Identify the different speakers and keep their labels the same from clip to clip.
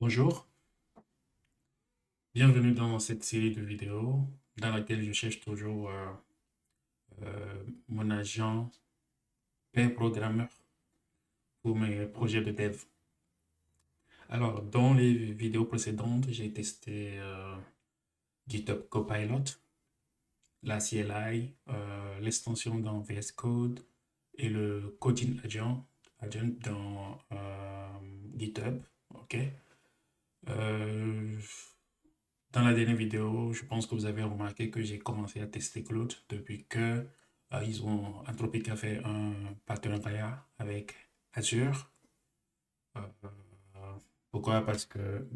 Speaker 1: Bonjour, bienvenue dans cette série de vidéos dans laquelle je cherche toujours mon agent pair programmeur pour mes projets de dev. Alors, dans les vidéos précédentes, j'ai testé GitHub Copilot, la CLI, l'extension dans VS Code et le Coding Agent dans GitHub. OK. Euh, Dans la dernière vidéo, je pense que vous avez remarqué que j'ai commencé à tester Claude depuis que Anthropic a fait un partenariat avec Azure. Euh, Pourquoi? Parce que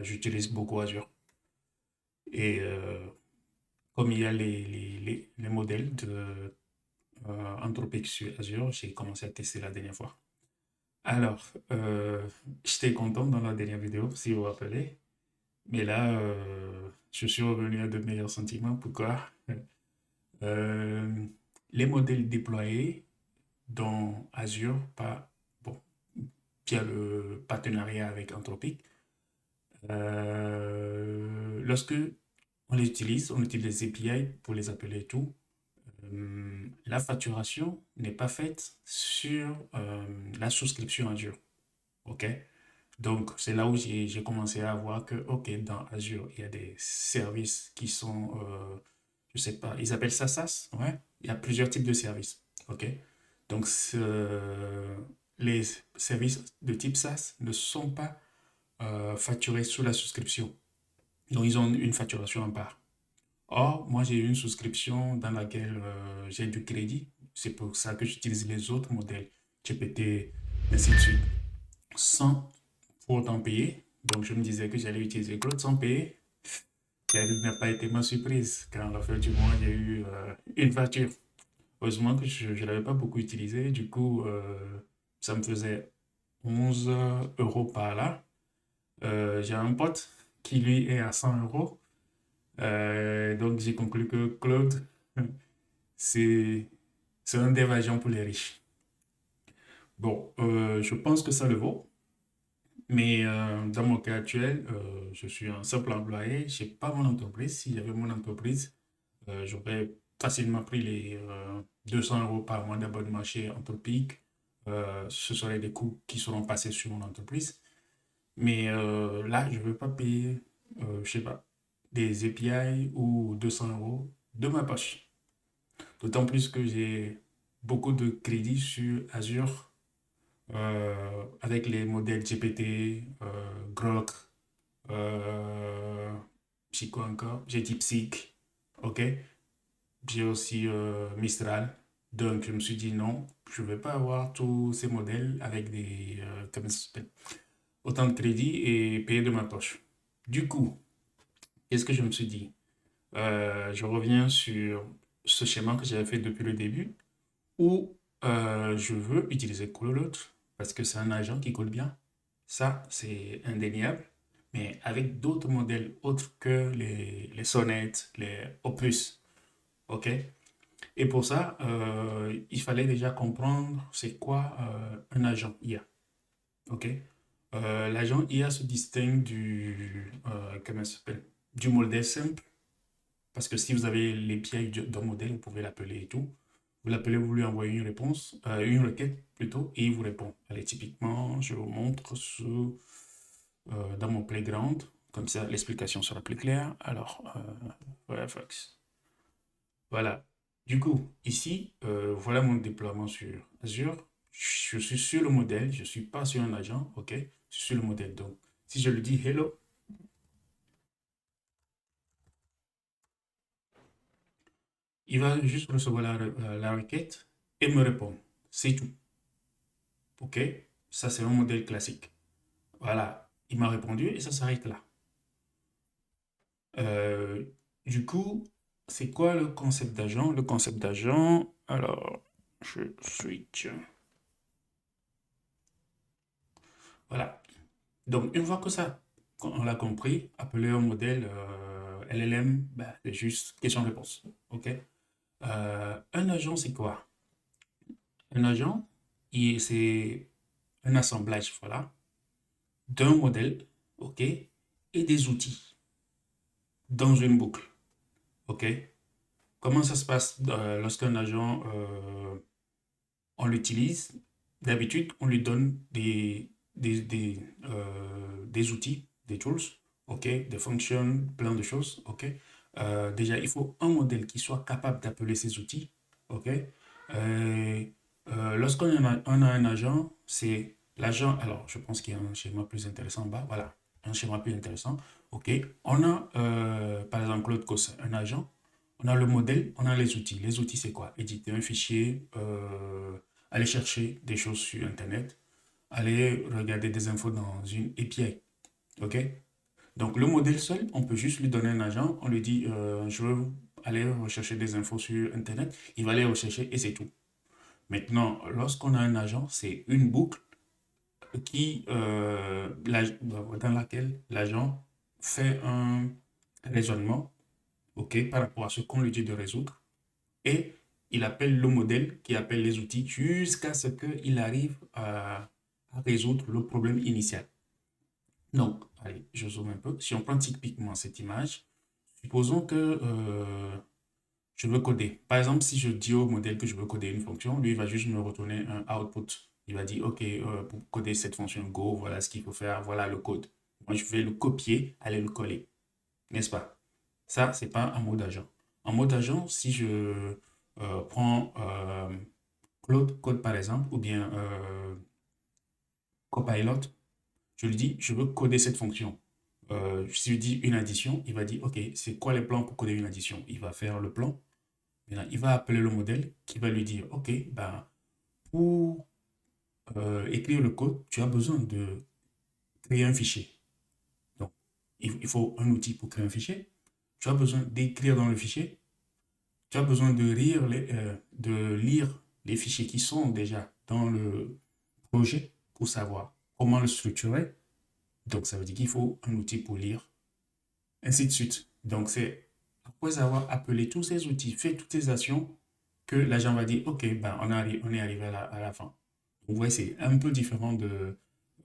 Speaker 1: j'utilise beaucoup Azure. Et comme il y a les modèles de Anthropic sur Azure, j'ai commencé à tester la dernière fois. Alors, j'étais content dans la dernière vidéo, si vous vous rappelez. Mais là, je suis revenu à de meilleurs sentiments. Pourquoi? Euh, les modèles déployés dans Azure, bon, via le partenariat avec Anthropic, lorsque on utilise les API pour les appeler et tout, la facturation n'est pas faite sur la souscription Azure. OK? Donc, c'est là où j'ai commencé à voir que, OK, dans Azure, il y a des services qui sont, je sais pas, ils appellent ça SaaS, ouais. Il y a plusieurs types de services, OK? Donc, les services de type SaaS ne sont pas facturés sous la souscription. Donc, ils ont une facturation en part. Or, moi, j'ai une souscription dans laquelle j'ai du crédit. C'est pour ça que j'utilise les autres modèles, GPT, ainsi de suite, sans pour autant payer. Donc, je me disais que j'allais utiliser Claude sans payer. Quelle n'a pas été ma surprise quand à la fin du mois, il y a eu une facture. Heureusement que je ne l'avais pas beaucoup utilisé. Du coup, ça me faisait 11 euros par là. J'ai un pote qui, lui, est à 100 euros. Donc, j'ai conclu que Claude, c'est c'est un dev agent pour les riches. Bon, je pense que ça le vaut. Mais dans mon cas actuel, je suis un simple employé, je n'ai pas mon entreprise. Si j'avais mon entreprise, j'aurais facilement pris les 200 euros par mois d'abonnement chez Anthropic. Ce seraient des coûts qui seront passés sur mon entreprise. Mais là, je ne veux pas payer, je sais pas, des API ou 200 euros de ma poche. D'autant plus que j'ai beaucoup de crédits sur Azure avec les modèles GPT, Grok, j'ai quoi encore? J'ai DeepSeek, ok? J'ai aussi Mistral. Donc, je me suis dit non, je ne vais pas avoir tous ces modèles avec comment ça s'appelle? Autant de crédits et payer de ma poche. Du coup, qu'est-ce que je me suis dit? Je reviens sur ce schéma que j'avais fait depuis le début où je veux utiliser Cololot parce que c'est un agent qui colle bien. Ça, c'est indéniable. Mais avec d'autres modèles autres que les Sonnet, les Opus. OK? Et pour ça, il fallait déjà comprendre c'est quoi un agent IA. OK? L'agent IA se distingue comment ça s'appelle? Du modèle simple. Parce que si vous avez l'API d'un modèle, vous pouvez l'appeler et tout. Vous l'appelez, vous lui envoyez une réponse, une requête plutôt, et il vous répond. Allez, typiquement, je vous montre dans mon playground. Comme ça, l'explication sera plus claire. Alors, Firefox. Voilà. Du coup, ici, voilà mon déploiement sur Azure. Je suis sur le modèle, je ne suis pas sur un agent, ok? Je suis sur le modèle. Donc, si je lui dis hello, il va juste recevoir la requête et me répondre. C'est tout. OK? Ça, c'est un modèle classique. Voilà. Il m'a répondu et ça s'arrête là. Euh, du coup, c'est quoi le concept d'agent? Le concept d'agent, alors, je switch. Voilà. Donc, une fois que ça, on l'a compris, appeler un modèle LLM, ben, c'est juste question-réponse. OK? Un agent, c'est quoi? Un agent, c'est un assemblage, voilà, d'un modèle. OK, et des outils dans une boucle. OK? Comment ça se passe lorsqu'un agent, on l'utilise? D'habitude, on lui donne des outils, des tools, OK, des fonctions, plein de choses, OK. Déjà, il faut un modèle qui soit capable d'appeler ces outils, OK. Euh, Lorsqu'on on a un agent, c'est l'agent, alors je pense qu'il y a un schéma plus intéressant en bas, voilà, un schéma plus intéressant, OK. On a, par exemple, Claude Cos, un agent, on a le modèle, on a les outils. Les outils, c'est quoi? Éditer un fichier, aller chercher des choses sur Internet, aller regarder des infos dans une API. OK? Donc, le modèle seul, on peut juste lui donner un agent, on lui dit, je veux aller rechercher des infos sur Internet, il va aller rechercher et c'est tout. Maintenant, lorsqu'on a un agent, c'est une boucle dans laquelle l'agent fait un raisonnement, OK, par rapport à ce qu'on lui dit de résoudre, et il appelle le modèle qui appelle les outils jusqu'à ce qu'il arrive à résoudre le problème initial. Donc, allez, je zoome un peu. Si on prend typiquement cette image, supposons que je veux coder. Par exemple, si je dis au modèle que je veux coder une fonction, lui, il va juste me retourner un output. Il va dire, OK, pour coder cette fonction Go, voilà ce qu'il faut faire, voilà le code. Moi, je vais le copier, aller le coller. N'est-ce pas? Ça, c'est pas un mode agent. En mode agent, si je prends Claude Code par exemple, ou bien Copilot, je lui dis, je veux coder cette fonction. Si je dis une addition, il va dire, OK, c'est quoi les plans pour coder une addition? Il va faire le plan. Maintenant, il va appeler le modèle qui va lui dire, OK, ben, pour écrire le code, tu as besoin de créer un fichier. Donc, il faut un outil pour créer un fichier. Tu as besoin d'écrire dans le fichier. Tu as besoin de lire les fichiers qui sont déjà dans le projet pour savoir comment le structurer. Donc, ça veut dire qu'il faut un outil pour lire, ainsi de suite. Donc, c'est après avoir appelé tous ces outils, fait toutes ces actions, que l'agent va dire, OK, ben, on est arrivé à la fin. Vous voyez, c'est un peu différent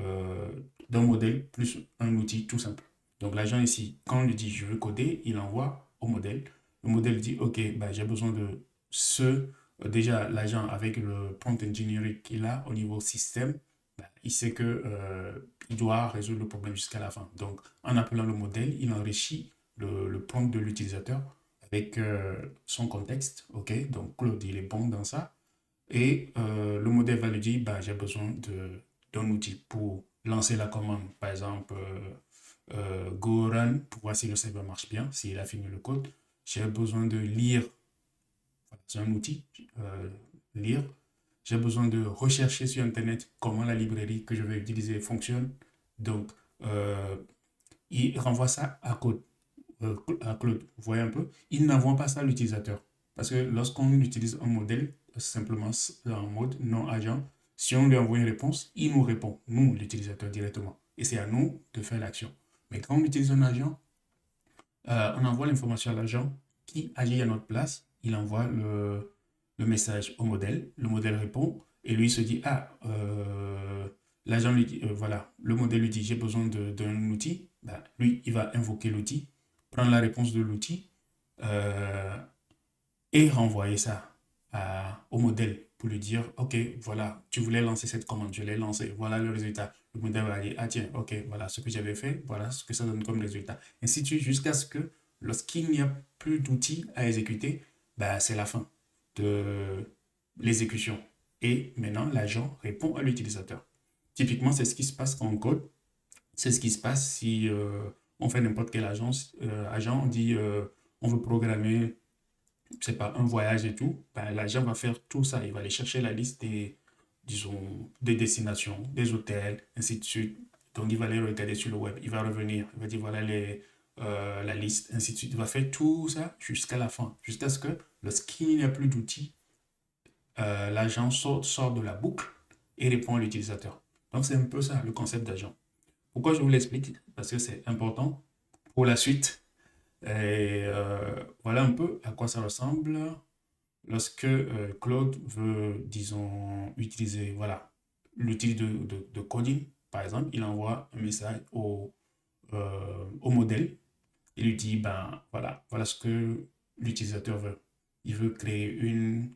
Speaker 1: euh, d'un modèle plus un outil tout simple. Donc, l'agent ici, quand on lui dit, je veux coder, il envoie au modèle. Le modèle dit, OK, ben, j'ai besoin de ce. Déjà, l'agent, avec le prompt engineering qu'il a au niveau système, ben, il sait que, il doit résoudre le problème jusqu'à la fin. Donc, en appelant le modèle, il enrichit le prompt de l'utilisateur avec son contexte. OK, donc Claude, il est bon dans ça. Et le modèle va lui dire, bah, j'ai besoin d'un outil pour lancer la commande. Par exemple, go run pour voir si le serveur marche bien, s'il a fini le code. J'ai besoin de lire, voilà, c'est un outil, euh, lire. J'ai besoin de rechercher sur Internet comment la librairie que je vais utiliser fonctionne. Donc, euh, il renvoie ça à code à Claude. Vous voyez un peu? Il n'envoie pas ça à l'utilisateur. Parce que lorsqu'on utilise un modèle, simplement en mode non agent, si on lui envoie une réponse, il nous répond, nous, l'utilisateur, directement. Et c'est à nous de faire l'action. Mais quand on utilise un agent, on envoie l'information à l'agent qui agit à notre place. Il envoie le message au modèle. Le modèle répond et lui se dit, ah, l'agent lui dit, voilà, le modèle lui dit, j'ai besoin d'un outil. Ben, lui, il va invoquer l'outil, prendre la réponse de l'outil euh, et renvoyer ça au modèle pour lui dire, OK, voilà, tu voulais lancer cette commande, je l'ai lancée, voilà le résultat. Le modèle va dire, ah tiens, OK, voilà ce que j'avais fait, voilà ce que ça donne comme résultat. Ainsi de suite, jusqu'à ce que lorsqu'il n'y a plus d'outils à exécuter, bah, c'est la fin de l'exécution. Et maintenant, l'agent répond à l'utilisateur. Typiquement, c'est ce qui se passe quand on code. C'est ce qui se passe si on fait n'importe quel agent, on dit on veut programmer c'est pas un voyage et tout, ben, l'agent va faire tout ça. Il va aller chercher la liste des, disons, des destinations, des hôtels, ainsi de suite. Donc, il va aller regarder sur le web. Il va revenir. Il va dire, voilà la liste, ainsi de suite. Il va faire tout ça jusqu'à la fin. Jusqu'à ce que, lorsqu'il n'y a plus d'outils, l'agent sort de la boucle et répond à l'utilisateur. Donc, c'est un peu ça, le concept d'agent. Pourquoi je vous l'explique? Parce que c'est important pour la suite. Et voilà un peu à quoi ça ressemble. Lorsque Claude veut, disons, utiliser voilà, l'outil de coding, par exemple, il envoie un message au modèle. Il lui dit, ben voilà ce que l'utilisateur veut. Il veut créer une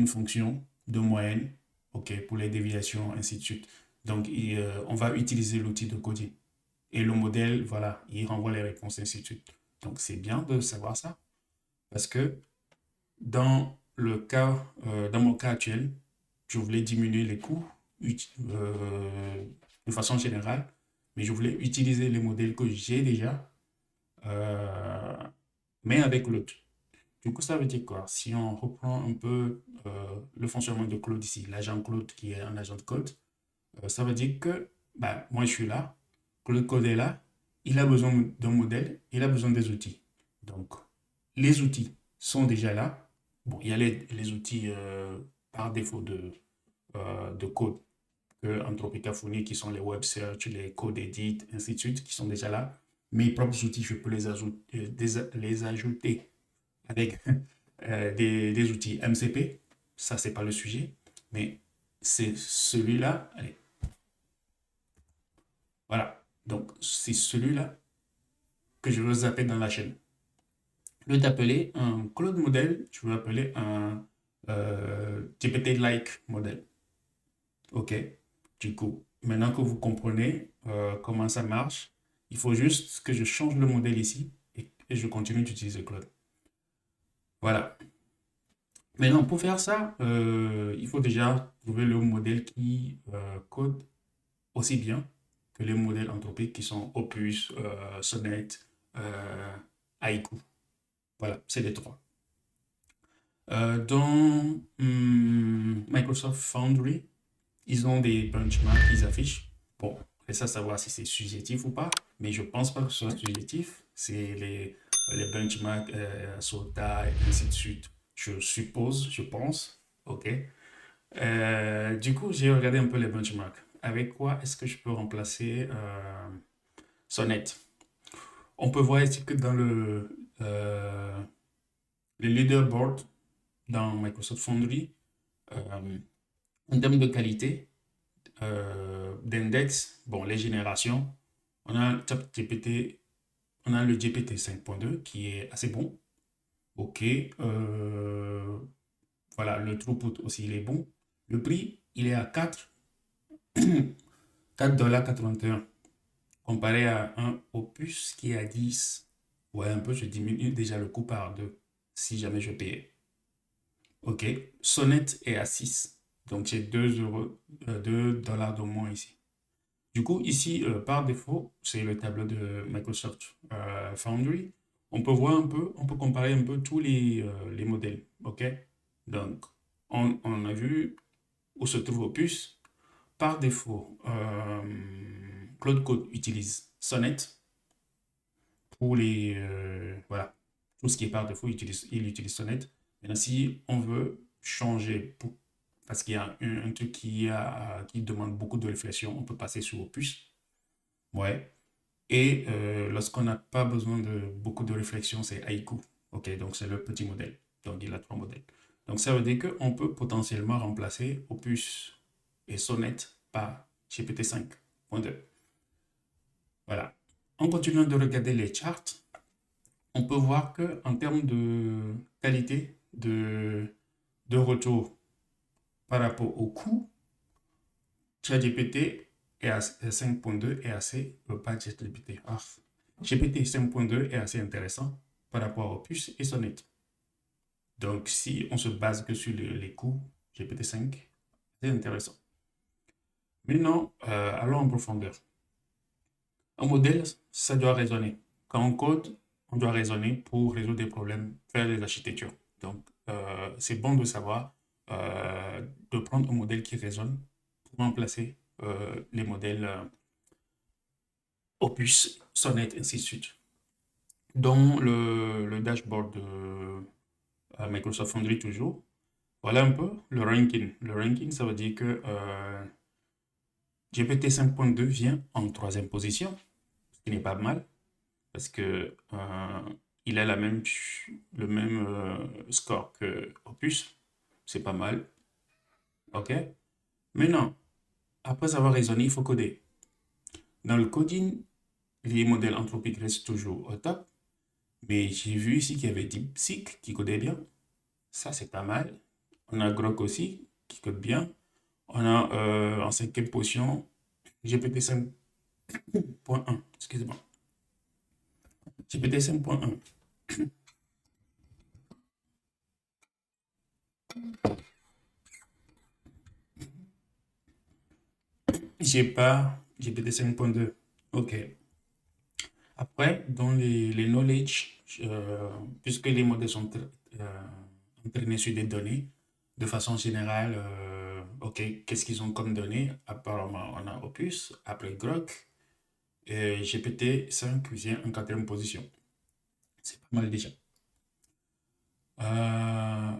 Speaker 1: fonction de moyenne, ok, pour les déviations, ainsi de suite. Donc, on va utiliser l'outil de coding. Et le modèle, voilà, il renvoie les réponses, ainsi de suite. Donc, c'est bien de savoir ça. Parce que dans mon cas actuel, je voulais diminuer les coûts de façon générale, mais je voulais utiliser les modèles que j'ai déjà, euh, mais avec l'autre. Du coup, ça veut dire quoi? Si on reprend un peu le fonctionnement de Claude ici, l'agent Claude qui est un agent de code, ça veut dire que bah, moi je suis là, Claude Code est là, il a besoin d'un modèle, il a besoin des outils. Donc, les outils sont déjà là. Bon, il y a les outils par défaut de code que Anthropic fournit, qui sont les web search, les code edit, ainsi de suite, qui sont déjà là. Mes propres outils, je peux les ajouter avec des outils MCP. Ça, c'est pas le sujet. Mais c'est celui-là. Allez, voilà. Donc, c'est celui-là que je veux zapper dans la chaîne. Je vais t'appeler un Claude modèle. Je vais appeler un GPT-like modèle. OK. Du coup, maintenant que vous comprenez comment ça marche, il faut juste que je change le modèle ici et je continue d'utiliser Claude. Voilà. Maintenant, pour faire ça, il faut déjà trouver le modèle qui code aussi bien que les modèles anthropiques qui sont Opus, Sonnet, euh, Haiku. Voilà, c'est les trois. Dans Microsoft Foundry, ils ont des benchmarks qu'ils affichent. Bon, reste à savoir si c'est subjectif ou pas, mais je pense pas que ce soit subjectif. C'est les benchmarks SOTA et ainsi de suite. Je suppose, je pense. OK. Du coup, j'ai regardé un peu les benchmarks. Avec quoi est-ce que je peux remplacer Sonnet? On peut voir ici que dans le leaderboard dans Microsoft Foundry, euh, en termes de qualité, d'index, bon, les générations, on a ChatGPT, on a le GPT 5.2 qui est assez bon. OK. Voilà, le throughput aussi, il est bon. Le prix, il est à 4,81 comparé à un Opus qui est à 10. Ouais, un peu, je diminue déjà le coût par deux si jamais je payais. OK. Sonnet est à 6. Donc, j'ai 2 euros, 2 dollars de moins ici. Du coup, ici, par défaut, c'est le tableau de Microsoft Foundry. On peut voir un peu, on peut comparer un peu tous les modèles. OK? Donc, on a vu où se trouve Opus. Par défaut, Claude Code utilise Sonnet pour voilà, tout ce qui est par défaut, il utilise Sonnet. Maintenant, si on veut changer, parce qu'il y a un truc qui demande beaucoup de réflexion, on peut passer sur Opus. Ouais. Et lorsqu'on n'a pas besoin de beaucoup de réflexion, c'est Haiku. OK, donc c'est le petit modèle. Donc il a trois modèles. Donc ça veut dire qu'on peut potentiellement remplacer Opus et Sonnet par GPT 5.2. Voilà. En continuant de regarder les charts, on peut voir qu'en termes de qualité de retour par rapport au coût, ChatGPT est à 5.2 est assez, pas ChatGPT, GPT 5.2 est assez intéressant par rapport au Opus et Sonnet. Donc, si on se base que sur les coûts, GPT-5, c'est intéressant. Maintenant, allons en profondeur. Un modèle, ça doit raisonner. Quand on code, on doit raisonner pour résoudre des problèmes, faire des architectures. Donc, c'est bon de savoir, de prendre un modèle qui raisonne pour remplacer les modèles Opus, Sonnet, ainsi de suite. Dans le dashboard de Microsoft Foundry toujours, voilà un peu le ranking. Le ranking, ça veut dire que GPT 5.2 vient en troisième position, ce qui n'est pas mal, parce que il a le même score que Opus. C'est pas mal. OK? Maintenant, après avoir raisonné, il faut coder. Dans le coding, les modèles anthropiques restent toujours au top. Mais j'ai vu ici qu'il y avait DeepSeek qui codait bien. Ça, c'est pas mal. On a Grok aussi qui code bien. On a en cinquième position GPT 5.1. Excusez-moi. GPT 5.1. J'ai pas GPT 5.2. OK. Après, dans les knowledge, puisque les modèles sont entraînés sur des données, de façon générale, OK, qu'est-ce qu'ils ont comme données? Apparemment, on a Opus, après Grok, et GPT-5 vient en quatrième position. C'est pas mal déjà.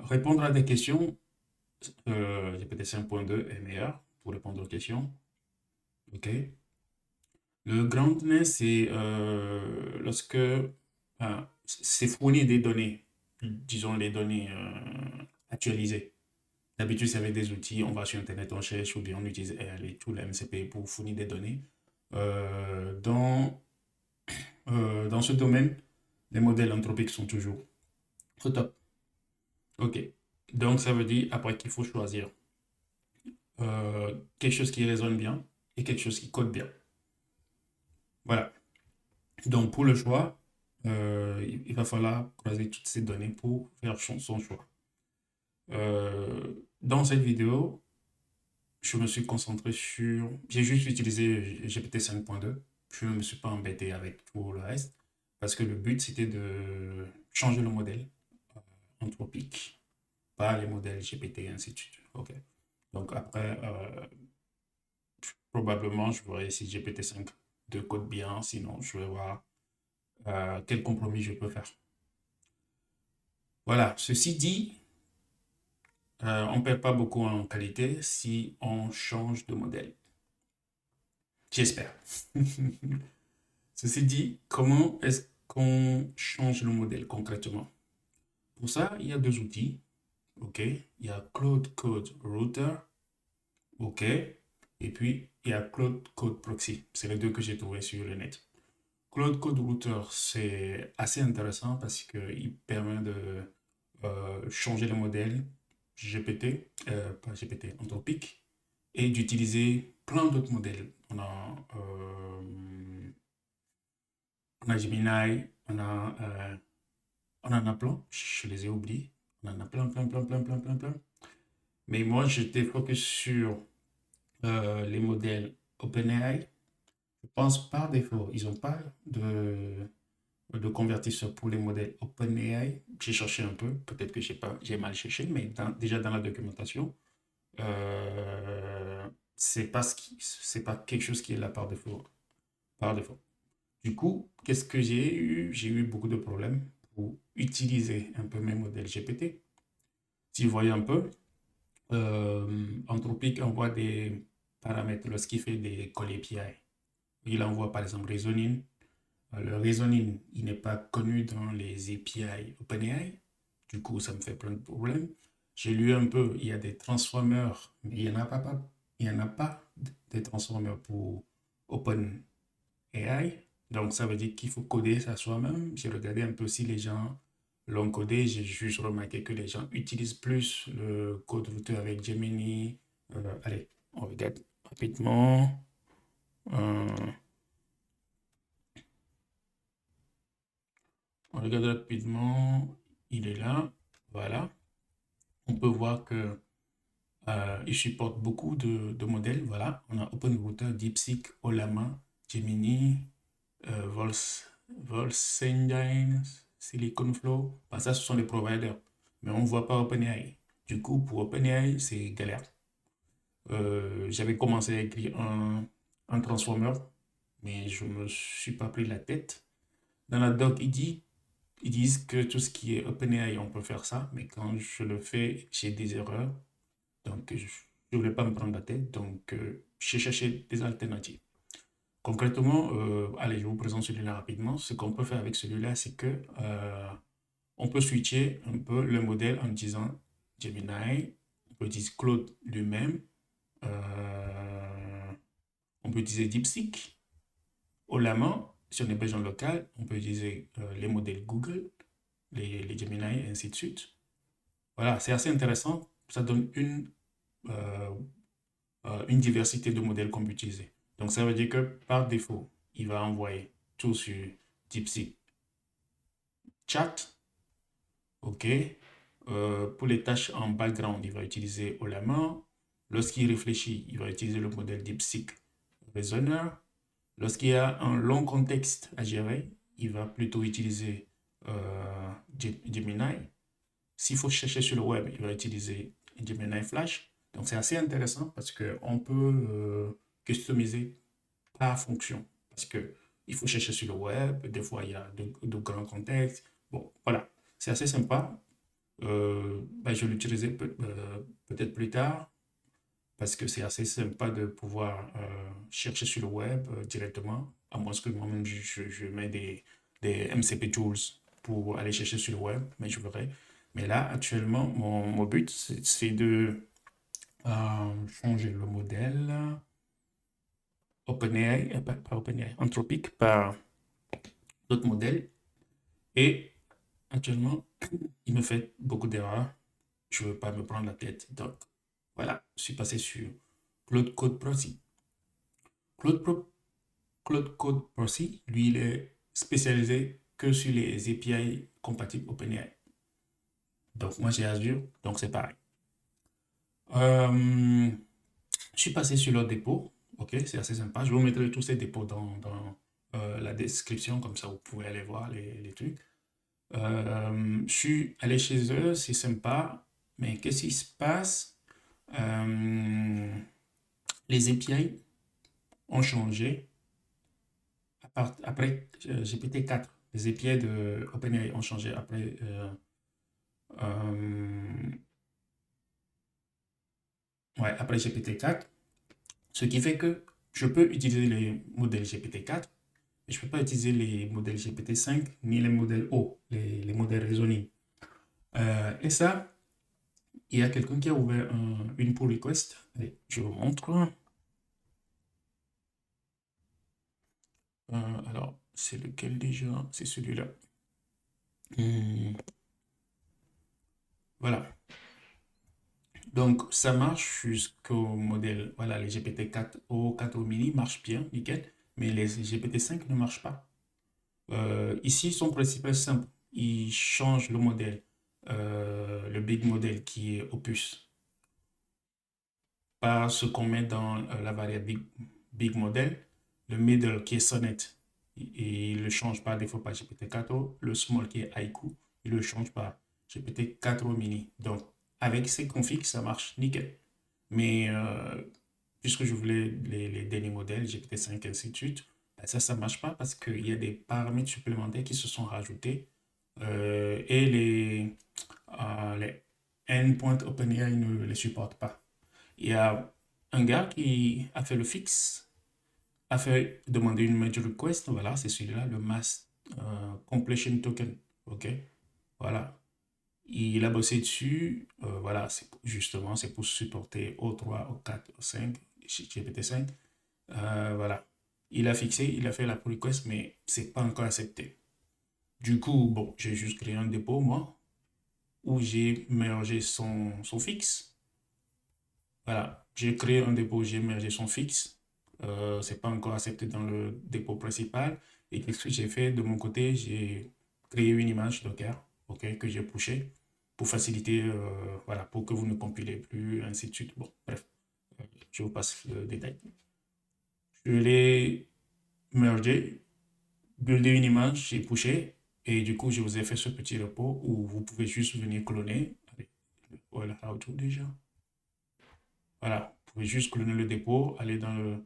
Speaker 1: Répondre à des questions, GPT 5.2 est meilleur pour répondre aux questions. OK. Le groundness, c'est lorsque c'est fournir des données, disons les données actualisées. D'habitude, c'est avec des outils, on va sur Internet, on cherche ou bien on utilise les tools MCP pour fournir des données. Euh, dans, dans ce domaine, les modèles anthropiques sont toujours au top. OK. Donc, ça veut dire après qu'il faut choisir quelque chose qui résonne bien et quelque chose qui code bien. Voilà. Donc, pour le choix, il va falloir croiser toutes ces données pour faire son choix. Dans cette vidéo, je me suis concentré sur... J'ai juste utilisé GPT 5.2. Je ne me suis pas embêté avec tout le reste parce que le but, c'était de changer le modèle anthropique, pas les modèles GPT et ainsi de suite. OK. Donc après, probablement, je verrai si GPT-5 de code bien, sinon je vais voir quel compromis je peux faire. Voilà, ceci dit, on ne perd pas beaucoup en qualité si on change de modèle. J'espère. Ceci dit, comment est-ce qu'on change le modèle concrètement? Pour ça, il y a deux outils. OK, il y a Cloud Code Router. OK, et puis il y a Cloud Code Proxy. C'est les deux que j'ai trouvés sur le net. Cloud Code Router, c'est assez intéressant parce qu'il permet de changer le modèle GPT, pas GPT, anthropique, et d'utiliser plein d'autres modèles. On a Gemini, on en a plein, je les ai oubliés. On en a plein, plein, plein, plein, plein, plein, plein. Mais moi, j'étais focus sur les modèles OpenAI. Je pense par défaut, ils n'ont pas de convertisseur pour les modèles OpenAI. J'ai cherché un peu, peut-être que j'ai mal cherché, mais déjà dans la documentation, c'est pas quelque chose qui est là par défaut. Par défaut. Du coup, qu'est-ce que j'ai eu? J'ai eu beaucoup de problèmes pour utiliser un peu mes modèles GPT. Si vous voyez un peu, Anthropic envoie des paramètres lorsqu'il fait des call API. Il envoie par exemple Reasoning. Le Reasoning, il n'est pas connu dans les API OpenAI. Du coup, ça me fait plein de problèmes. J'ai lu un peu, il y a des transformers, mais il y en a pas des transformers pour OpenAI. Donc, ça veut dire qu'il faut coder ça soi-même. J'ai regardé un peu si les gens l'ont codé. J'ai juste remarqué que les gens utilisent plus le code router avec Gemini. Allez, on regarde rapidement. Euh, on regarde rapidement. Il est là. Voilà. On peut voir que il supporte beaucoup de modèles. Voilà. On a OpenRouter, DeepSeek, Olama, Gemini, Engine, Silicon Flow. Bah, ça, ce sont les providers. Mais on ne voit pas OpenAI. Du coup, pour OpenAI, c'est galère. J'avais commencé à écrire un transformer, mais je ne me suis pas pris la tête. Dans la doc, ils disent que tout ce qui est OpenAI, on peut faire ça, mais quand je le fais, j'ai des erreurs. Donc, je ne voulais pas me prendre la tête. Donc, j'ai cherché des alternatives. Concrètement, allez, je vous présente celui-là rapidement. Ce qu'on peut faire avec celui-là, c'est que on peut switcher un peu le modèle en disant Gemini, on peut utiliser Claude lui-même, on peut utiliser DeepSeek, Olama. si on est besoin local, on peut utiliser les modèles Google, les Gemini et ainsi de suite. Voilà, c'est assez intéressant. Ça donne euh, une diversité de modèles qu'on peut utiliser. Donc, ça veut dire que par défaut, il va envoyer tout sur DeepSeek Chat. OK. Pour les tâches en background, il va utiliser Ollama. Lorsqu'il réfléchit, il va utiliser le modèle DeepSeek Reasoner. Lorsqu'il y a un long contexte à gérer, il va plutôt utiliser Gemini. S'il faut chercher sur le web, il va utiliser Gemini Flash. Donc, c'est assez intéressant parce qu'on peut customiser par fonction. Parce que il faut chercher sur le web, des fois, il y a de grands contextes. Bon, voilà, c'est assez sympa. Ben, je l'utiliserai peut-être plus tard parce que c'est assez sympa de pouvoir chercher sur le web directement, à moins que moi-même je mets des MCP tools pour aller chercher sur le web, mais je verrai. Mais là, actuellement, mon but, c'est de changer le modèle OpenAI, pas OpenAI, Anthropic par d'autres modèles. Et actuellement, il me fait beaucoup d'erreurs. Je ne veux pas me prendre la tête. Donc, voilà, je suis passé sur Claude Code Proxy. Claude, Pro- Claude Code Proxy, lui, il est spécialisé que sur les API compatibles OpenAI. Donc, moi, j'ai Azure, donc c'est pareil. Euh, je suis passé sur leur dépôt. OK, c'est assez sympa. Je vous mettrai tous ces dépôts dans la description, comme ça vous pouvez aller voir les trucs. Je suis allé chez eux, c'est sympa, mais qu'est-ce qui se passe? Les API ont changé après GPT-4. Les API de OpenAI ont changé après, euh, ouais, après GPT-4, ce qui fait que je peux utiliser les modèles GPT-4, mais je ne peux pas utiliser les modèles GPT-5 ni les modèles O, les modèles raisonnés. Et ça, il y a quelqu'un qui a ouvert une pull request. Allez, je vous montre. Alors, c'est lequel déjà? C'est celui-là. Voilà. Donc, ça marche jusqu'au modèle. Voilà, les GPT-4O, 4O mini marchent bien, nickel. Mais les GPT-5 ne marchent pas. Ici, son principe est simple. Il change le modèle, le big model qui est Opus, par ce qu'on met dans la variable big model, le middle qui est Sonnet. Et il le change par défaut par GPT-4O, le small qui est Haiku, il le change par GPT-4O mini. Donc, avec ces configs, ça marche nickel. Mais puisque je voulais les derniers modèles, GPT-5 et ainsi de suite, ben ça ne marche pas parce qu'il y a des paramètres supplémentaires qui se sont rajoutés et les endpoints OpenAI ne les supportent pas. Il y a un gars qui a fait le fixe, a fait demander une merge request, voilà, c'est celui-là, le mass completion token, ok, voilà. Il a bossé dessus, voilà, justement, c'est pour supporter O3, O4, O5, GPT-5, voilà. Il a fixé, il a fait la pull request, mais c'est pas encore accepté. Du coup, bon, j'ai juste créé un dépôt, moi, où j'ai mergé son fixe. Voilà, j'ai créé un dépôt, j'ai mergé son fixe. C'est pas encore accepté dans le dépôt principal. Et qu'est-ce que j'ai fait de mon côté? J'ai créé une image Docker, ok, que j'ai pushée pour faciliter, voilà, pour que vous ne compilez plus, ainsi de suite. Bon, bref, je vous passe le détail. Je l'ai mergé, buildé une image, j'ai pushé, et du coup, je vous ai fait ce petit repos où vous pouvez juste venir cloner. Allez, voilà, how to déjà. Voilà, vous pouvez juste cloner le dépôt, aller dans le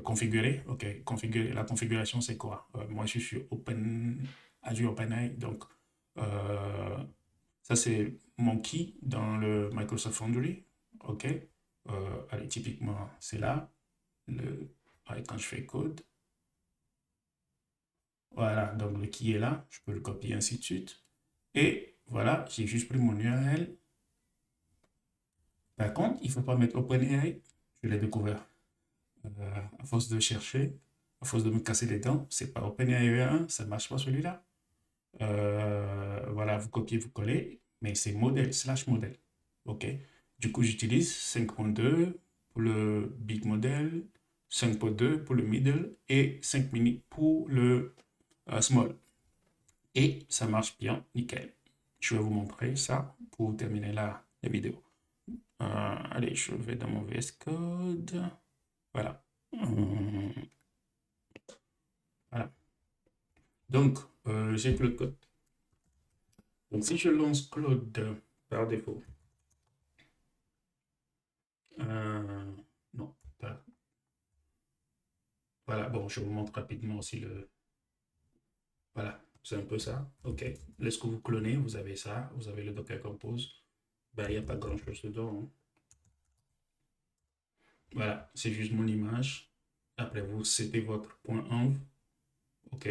Speaker 1: configurer. OK, configurer. La configuration, c'est quoi? Moi, je suis sur Azure OpenAI. Donc, euh, ça, c'est mon key dans le Microsoft Foundry. OK. Allez, typiquement, c'est là. Allez, quand je fais code, voilà, donc le key est là. Je peux le copier, ainsi de suite. Et voilà, j'ai juste pris mon URL. Par contre, il ne faut pas mettre OpenAI. Je l'ai découvert à force de chercher. à force de me casser les dents, c'est pas OpenAI 1, ça marche pas celui-là. Voilà, vous copiez, vous collez, mais c'est modèle, slash modèle. OK? Du coup, j'utilise 5.2 pour le big model, 5.2 pour le middle et 5 mini pour le small. Et ça marche bien, nickel. Je vais vous montrer ça pour terminer la vidéo. Allez, je vais dans mon VS Code. Voilà. Voilà. Donc, j'ai Claude Code. Donc, si je lance Claude par défaut, non, pas. Voilà, bon, je vous montre rapidement aussi le. Voilà, c'est un peu ça. OK. Lorsque vous clonez, vous avez ça, vous avez le Docker Compose. Ben, il n'y a pas grand-chose dedans, hein. Voilà, c'est juste mon image. Après, vous c'était votre point env. OK.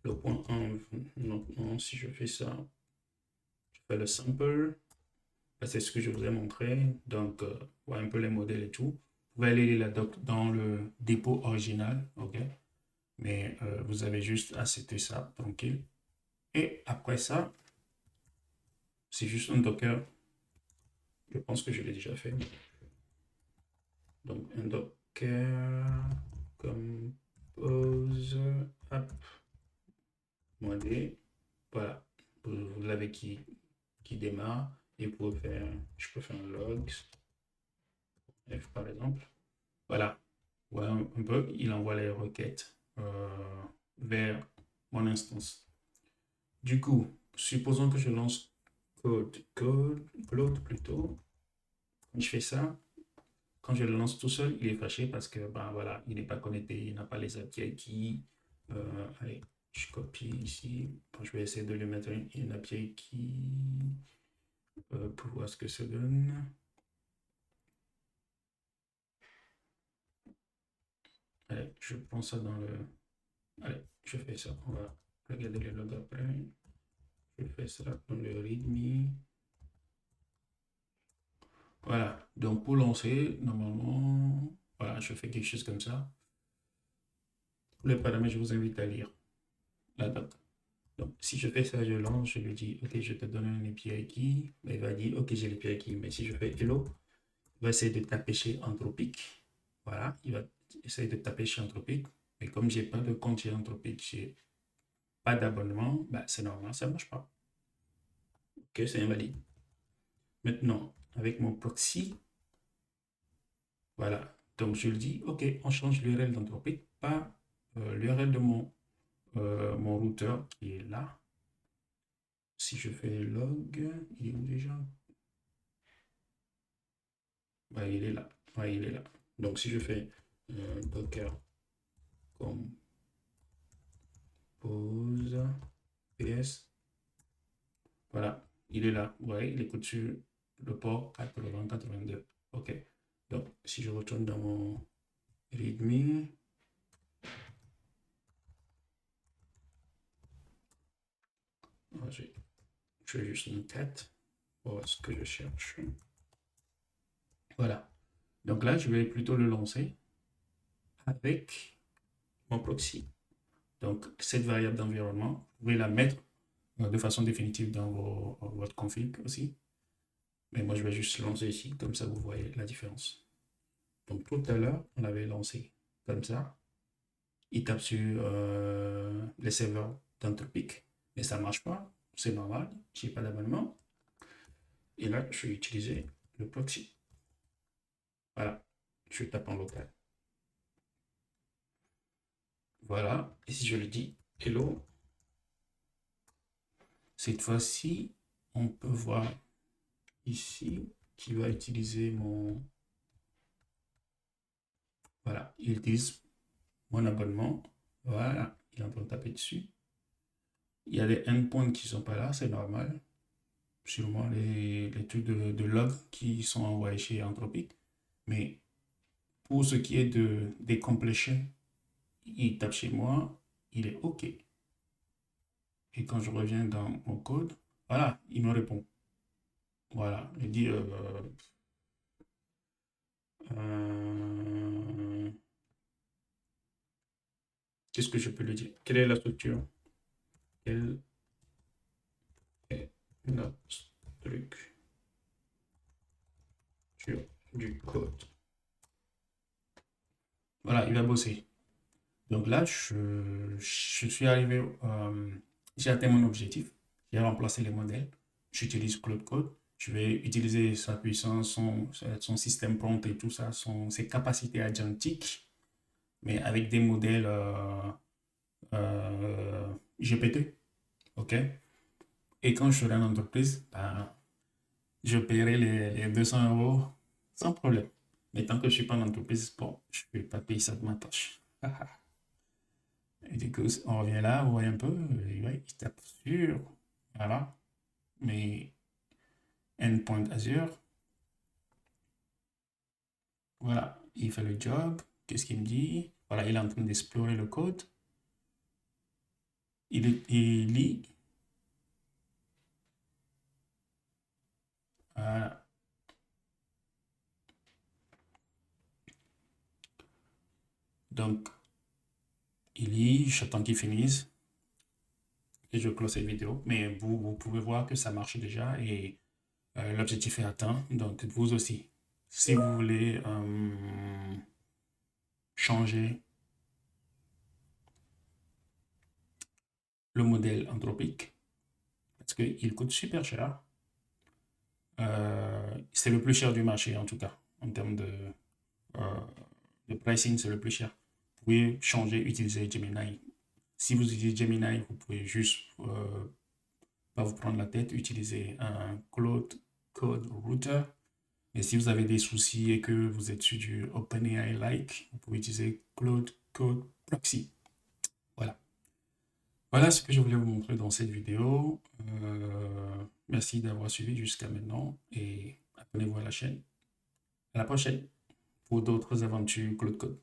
Speaker 1: Le point env, non, non, si je fais ça, je fais le sample. Ben, c'est ce que je vous ai montré. Donc, voilà un peu les modèles et tout. Vous pouvez aller la doc dans le dépôt original. OK. Mais vous avez juste à setter ça, tranquille. Et après ça, c'est juste un Docker. Je pense que je l'ai déjà fait. Donc, un Docker compose app -d. Voilà. Vous l'avez qui démarre. Et vous pouvez faire, je peux faire un logs F par exemple. Voilà. Voilà un bug. Il envoie les requêtes vers mon instance. Du coup, supposons que je lance Claude plutôt. Quand je fais ça, quand je le lance tout seul, il est fâché parce que ben voilà, il n'est pas connecté, il n'a pas les API qui. Allez, je copie ici. Bon, je vais essayer de lui mettre une API qui pour voir ce que ça donne. Allez, je prends ça dans le. Allez, je fais ça. On va regarder les logs après. Je fais ça dans le README. Voilà, donc pour lancer, normalement, voilà, je fais quelque chose comme ça. Pour les paramètres, je vous invite à lire la doc. Donc, si je fais ça, je lance, je lui dis, OK, je te donne un API key. Il va dire, OK, j'ai l'API key. Mais si je fais hello, il va essayer de taper chez Anthropic. Voilà, il va essayer de taper chez Anthropic. Mais comme je n'ai pas de compte chez Anthropic, je n'ai pas d'abonnement, bah, c'est normal, ça ne marche pas. OK, c'est invalide. Maintenant, avec mon proxy, voilà. Donc, je lui dis, OK, on change l'URL d'Anthropic par l'URL de mon routeur qui est là. Si je fais log, il est où déjà? Ouais, il est là. Ouais, il est là. Donc, si je fais docker compose ps, voilà, il est là. Ouais, il écoute sur le port 8082. OK. Donc, si je retourne dans mon readme, je fais juste une quête pour voir ce que je cherche. Voilà. Donc là, je vais plutôt le lancer avec mon proxy. Donc, cette variable d'environnement, vous pouvez la mettre de façon définitive dans votre config aussi. Mais moi, je vais juste lancer ici, comme ça, vous voyez la différence. Donc, tout à l'heure, on avait lancé comme ça. Il tape sur les serveurs d'Anthropic, mais ça ne marche pas. C'est normal, je n'ai pas d'abonnement. Et là, je vais utiliser le proxy. Voilà, je tape en local. Voilà, et si je le dis hello, cette fois-ci, on peut voir ici qui va utiliser mon. Voilà, ils disent mon abonnement. Voilà, il est en train de taper dessus. Il y a des endpoints qui ne sont pas là, c'est normal. Sûrement les trucs de log qui sont envoyés chez Anthropic. Mais pour ce qui est des completions, il tape chez moi, il est OK. Et quand je reviens dans mon code, voilà, il me répond. Voilà, il dit Qu'est-ce que je peux lui dire? Quelle est la structure? Quelle est la structure du code? Voilà, il va bosser. Donc là, je suis arrivé, j'ai atteint mon objectif. J'ai remplacé les modèles. J'utilise Claude Code. Je vais utiliser sa puissance, son système prompt et tout ça, ses capacités agentiques, mais avec des modèles GPT. OK? Et quand je serai en entreprise, ben, je paierai les 200 euros sans problème. Mais tant que je ne suis pas en entreprise, bon, je ne vais pas payer ça de ma poche. Et du coup, on revient là, on voit un peu, ouais, il tape sur, voilà, mais endpoint Azure, voilà, il fait le job, qu'est-ce qu'il me dit? Voilà, il est en train d'explorer le code, il lit, voilà. Donc, il lit, j'attends qu'il finisse, et je close cette vidéo, mais vous pouvez voir que ça marche déjà, et l'objectif est atteint, donc vous aussi. Si vous voulez changer le modèle anthropique, parce qu'il coûte super cher, c'est le plus cher du marché en tout cas, en termes euh, de pricing, c'est le plus cher. Vous pouvez changer, utiliser Gemini. Si vous utilisez Gemini, vous pouvez juste pas vous prendre la tête, utiliser un Claude Code Router. Mais si vous avez des soucis et que vous êtes sur du OpenAI-like, vous pouvez utiliser Claude Code Proxy. Voilà. Voilà ce que je voulais vous montrer dans cette vidéo. Merci d'avoir suivi jusqu'à maintenant et abonnez-vous à la chaîne. À la prochaine pour d'autres aventures Claude Code.